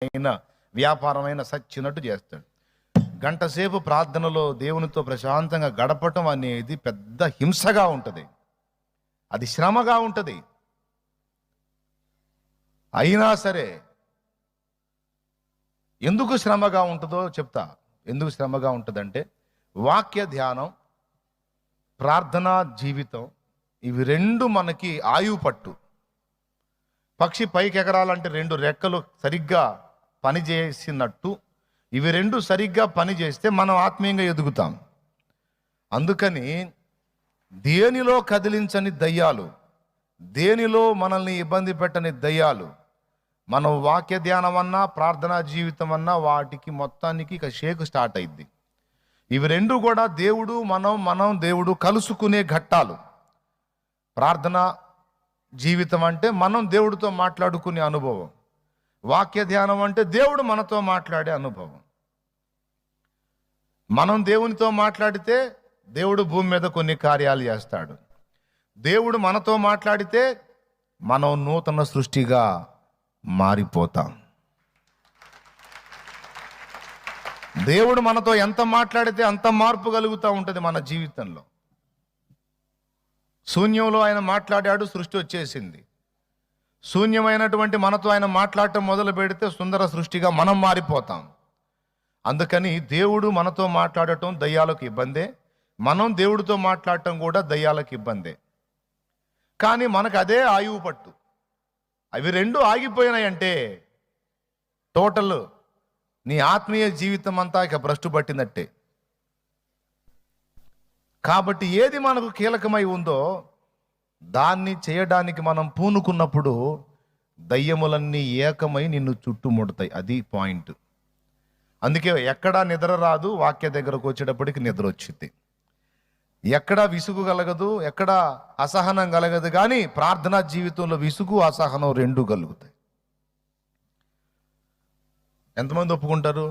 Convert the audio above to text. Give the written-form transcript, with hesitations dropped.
అయినా వ్యాపారమైన సచ్చినట్టు చేస్తాడు. గంట సేపు ప్రార్థనలో దేవునితో ప్రశాంతంగా గడపటం అనేది పెద్ద హింసగా ఉంటుంది, అది శ్రమగా ఉంటుంది. అయినా సరే ఎందుకు శ్రమగా ఉంటుందో చెప్తా. ఎందుకు శ్రమగా ఉంటుందంటే వాక్య ధ్యానం, ప్రార్థనా జీవితం, ఇవి రెండు మనకి ఆయువు పట్టు. పక్షి పైకి ఎగరాలంటే రెండు రెక్కలు సరిగ్గా పనిచేసినట్టు ఇవి రెండు సరిగ్గా పనిచేస్తే మనం ఆత్మీయంగా ఎదుగుతాం. అందుకని దేనిలో కదిలించని దయ్యాలు, దేనిలో మనల్ని ఇబ్బంది పెట్టని దయ్యాలు, మనం వాక్య ధ్యానం అన్నా ప్రార్థనా జీవితం అన్నా వాటికి మొత్తానికి ఇక షేక్ స్టార్ట్ అయింది. ఇవి రెండు కూడా దేవుడు మనం దేవుడు కలుసుకునే ఘట్టాలు. ప్రార్థన జీవితం అంటే మనం దేవుడితో మాట్లాడుకునే అనుభవం, వాక్య ధ్యానం అంటే దేవుడు మనతో మాట్లాడే అనుభవం. మనం దేవునితో మాట్లాడితే దేవుడు భూమి మీద కొన్ని కార్యాలు చేస్తాడు. దేవుడు మనతో మాట్లాడితే మనం నూతన సృష్టిగా మారిపోతాం. దేవుడు మనతో ఎంత మాట్లాడితే అంత మార్పు కలుగుతూ ఉంటుంది మన జీవితంలో. శూన్యంలో ఆయన మాట్లాడాడు, సృష్టి వచ్చేసింది. శూన్యమైనటువంటి మనతో ఆయన మాట్లాడటం మొదలు పెడితే సుందర సృష్టిగా మనం మారిపోతాం. అందుకని దేవుడు మనతో మాట్లాడటం దయ్యాలకు ఇబ్బందే, మనం దేవుడితో మాట్లాడటం కూడా దయ్యాలకు ఇబ్బందే. కానీ మనకు అదే ఆయువు పట్టు. అవి రెండు ఆగిపోయినాయంటే టోటల్ నీ ఆత్మీయ జీవితం అంతా ఇక భ్రష్టు పట్టినట్టే. కాబట్టి ఏది మనకు కీలకమై ఉందో దాన్ని చేయడానికి మనం పూనుకున్నప్పుడు దయ్యములన్నీ ఏకమై నిన్ను చుట్టుముడతాయి. అది పాయింట్. అందుకే ఎక్కడా నిద్ర రాదు, వాక్య దగ్గరకు వచ్చేటప్పటికి నిద్ర వచ్చింది. ఎక్కడా విసుగు కలగదు, ఎక్కడా అసహనం కలగదు. కానీ ప్రార్థనా జీవితంలో విసుగు అసహనం రెండు కలుగుతాయి. ఎంతమంది ఒప్పుకుంటారు?